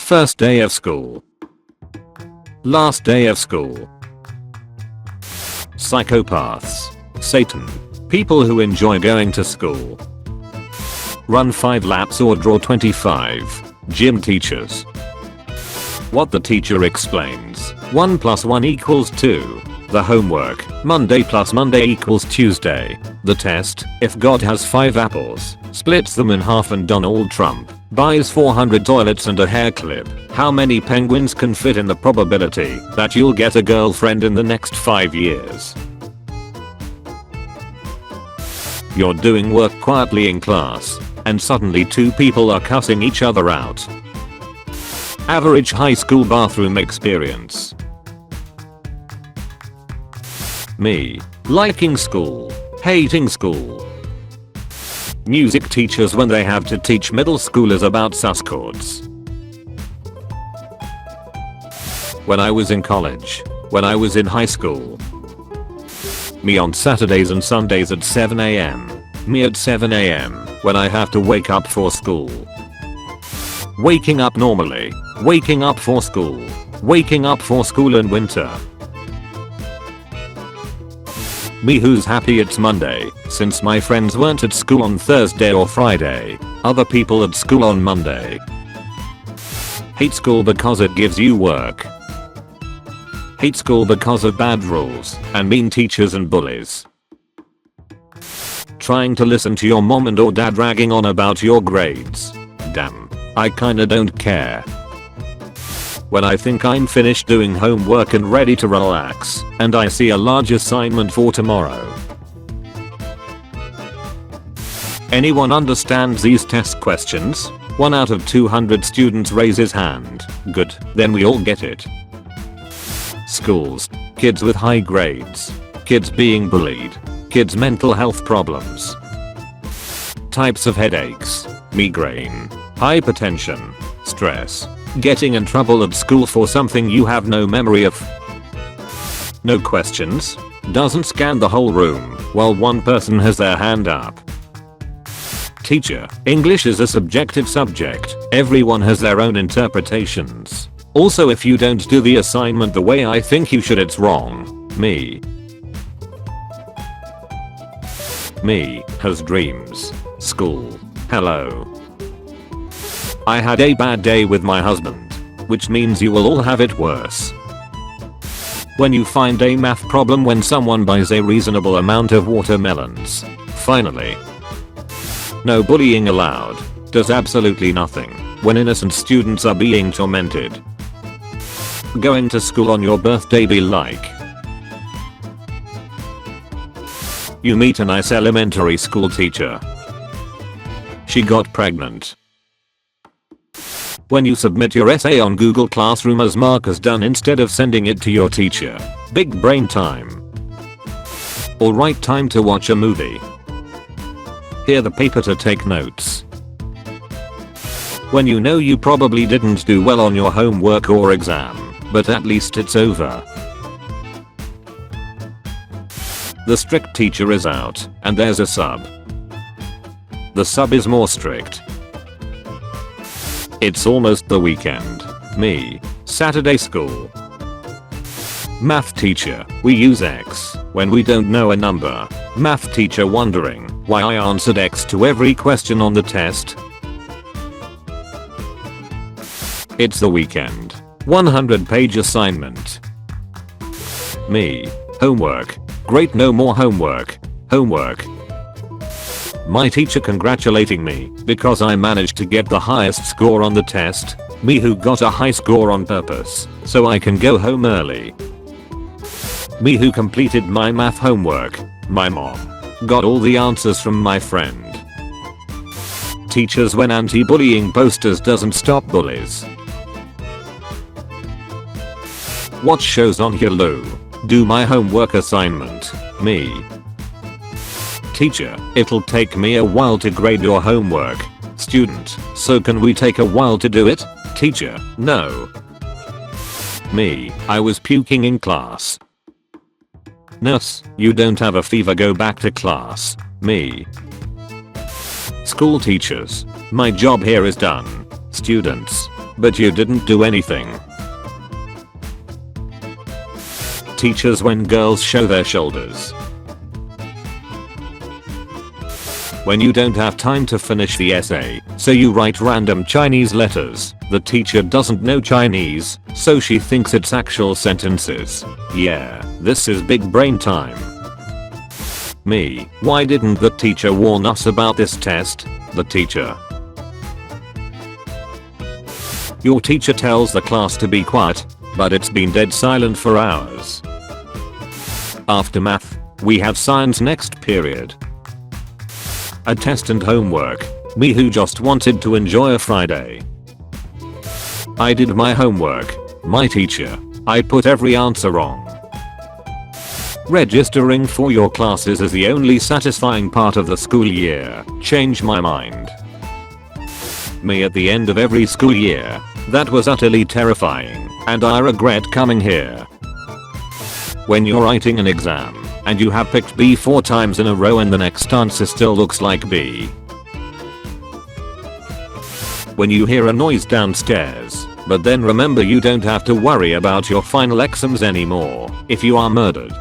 First day of school. Last day of school. Psychopaths. Satan. People who enjoy going to school. Run 5 laps or draw 25. Gym teachers. What the teacher explains. 1 + 1 = 2. The homework. Monday plus Monday equals Tuesday. The test. If God has 5 apples, splits them in half, and Donald Trump buys 400 toilets and a hair clip, how many penguins can fit in the probability that you'll get a girlfriend in the next 5 years? You're doing work quietly in class, and suddenly 2 people are cussing each other out. Average high school bathroom experience. Me. Liking school. Hating school. Music teachers when they have to teach middle schoolers about sus chords. When I was in college. When I was in high school. Me on Saturdays and Sundays at 7 AM. Me at 7 AM when I have to wake up for school. Waking up normally. Waking up for school. Waking up for school in winter. Me who's happy it's Monday, since my friends weren't at school on Thursday or Friday. Other people at school on Monday. Hate school because it gives you work. Hate school because of bad rules and mean teachers and bullies. Trying to listen to your mom and or dad ragging on about your grades. Damn, I kinda don't care. When I think I'm finished doing homework and ready to relax, and I see a large assignment for tomorrow. Anyone understands these test questions? 1 out of 200 students raises hand. Good, then we all get it. Schools. Kids with high grades. Kids being bullied. Kids' mental health problems. Types of headaches. Migraine. Hypertension. Stress. Getting in trouble at school for something you have no memory of. No questions. Doesn't scan the whole room while one person has their hand up. Teacher. English is a subjective subject. Everyone has their own interpretations. Also, if you don't do the assignment the way I think you should, it's wrong. Me. Me has dreams. School. Hello. I had a bad day with my husband, which means you will all have it worse. When you find a math problem when someone buys a reasonable amount of watermelons. Finally. No bullying allowed. Does absolutely nothing when innocent students are being tormented. Going to school on your birthday be like. You meet a nice elementary school teacher. She got pregnant. When you submit your essay on Google Classroom as Mark has done instead of sending it to your teacher. Big brain time. Alright, time to watch a movie. Here the paper to take notes. When you know you probably didn't do well on your homework or exam, but at least it's over. The strict teacher is out, and there's a sub. The sub is more strict. It's almost the weekend. Me. Saturday school. Math teacher. We use X when we don't know a number. Math teacher wondering why I answered X to every question on the test. It's the weekend. 100-page assignment. Me. Homework. Great, no more homework. Homework. My teacher congratulating me because I managed to get the highest score on the test. Me who got a high score on purpose so I can go home early. Me who completed my math homework. My mom got all the answers from my friend. Teachers when anti-bullying posters doesn't stop bullies. Watch shows on Hulu. Do my homework assignment. Me. Teacher, it'll take me a while to grade your homework. Student, so can we take a while to do it? Teacher, no. Me, I was puking in class. Nurse, you don't have a fever, go back to class. Me. School teachers, my job here is done. Students, but you didn't do anything. Teachers when girls show their shoulders. When you don't have time to finish the essay, so you write random Chinese letters. The teacher doesn't know Chinese, so she thinks it's actual sentences. Yeah, this is big brain time. Me, why didn't the teacher warn us about this test? The teacher. Your teacher tells the class to be quiet, but it's been dead silent for hours. After math, we have science next period. A test and homework. Me who just wanted to enjoy a Friday. I did my homework. My teacher. I put every answer wrong. Registering for your classes is the only satisfying part of the school year. Change my mind. Me at the end of every school year. That was utterly terrifying, and I regret coming here. When you're writing an exam, and you have picked B 4 times in a row and the next answer still looks like B. When you hear a noise downstairs, but then remember you don't have to worry about your final exams anymore if you are murdered.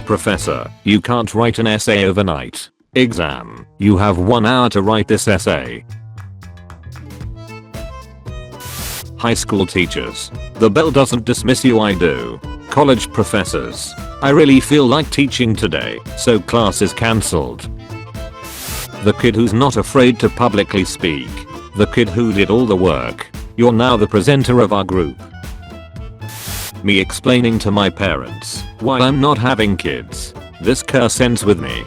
Professor, you can't write an essay overnight. Exam, you have 1 hour to write this essay. High school teachers. The bell doesn't dismiss you, I do. College professors. I really feel like teaching today, so class is cancelled. The kid who's not afraid to publicly speak. The kid who did all the work. You're now the presenter of our group. Me explaining to my parents why I'm not having kids. This curse ends with me.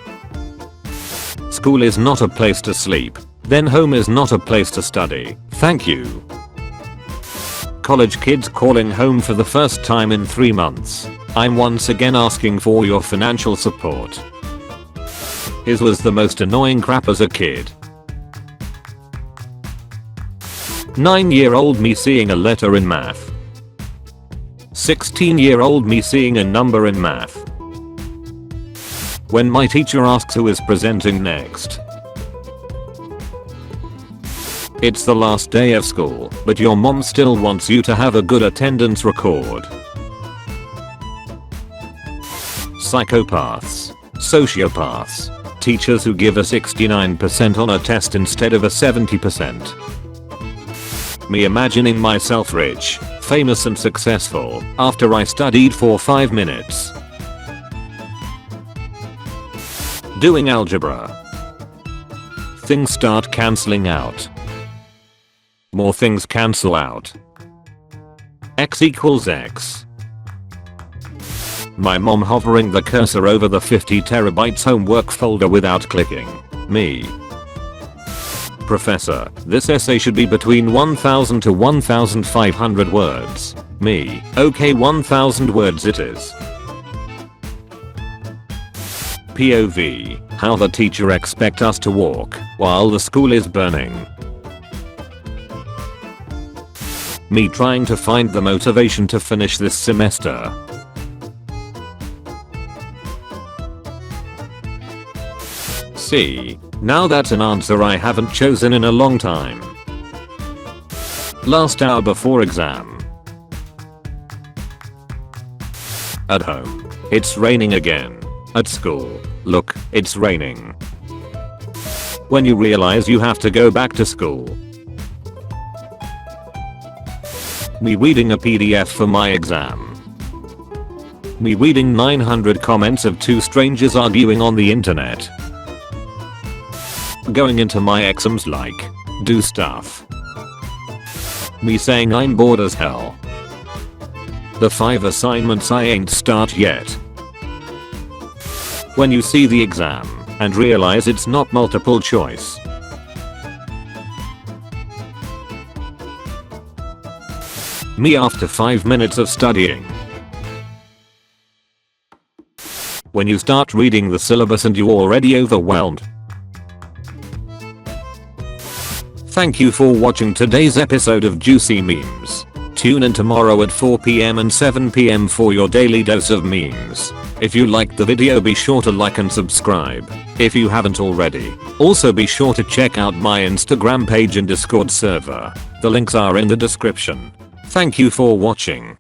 School is not a place to sleep. Then home is not a place to study. Thank you. College kids calling home for the first time in 3 months. I'm once again asking for your financial support. His was the most annoying crap as a kid. 9-year-old me seeing a letter in math. 16-year-old me seeing a number in math. When my teacher asks who is presenting next. It's the last day of school, but your mom still wants you to have a good attendance record. Psychopaths. Sociopaths. Teachers who give a 69% on a test instead of a 70%. Me imagining myself rich, famous and successful after I studied for 5 minutes. Doing algebra. Things start cancelling out. More things cancel out. X equals X. My mom hovering the cursor over the 50 terabytes homework folder without clicking. Me. Professor, this essay should be between 1000 to 1500 words. Me. Okay, 1000 words it is. POV. How the teacher expect us to walk while the school is burning. Me trying to find the motivation to finish this semester. C. Now that's an answer I haven't chosen in a long time. Last hour before exam. At home. It's raining again. At school. Look, it's raining. When you realize you have to go back to school. Me reading a PDF for my exam. Me reading 900 comments of 2 strangers arguing on the internet. Going into my exams like, do stuff. Me saying I'm bored as hell. The 5 assignments I ain't start yet. When you see the exam and realize it's not multiple choice. Me after 5 minutes of studying. When you start reading the syllabus and you're already overwhelmed. Thank you for watching today's episode of Juicy Memes. Tune in tomorrow at 4 PM and 7 PM for your daily dose of memes. If you liked the video, be sure to like and subscribe if you haven't already. Also be sure to check out my Instagram page and Discord server. The links are in the description. Thank you for watching.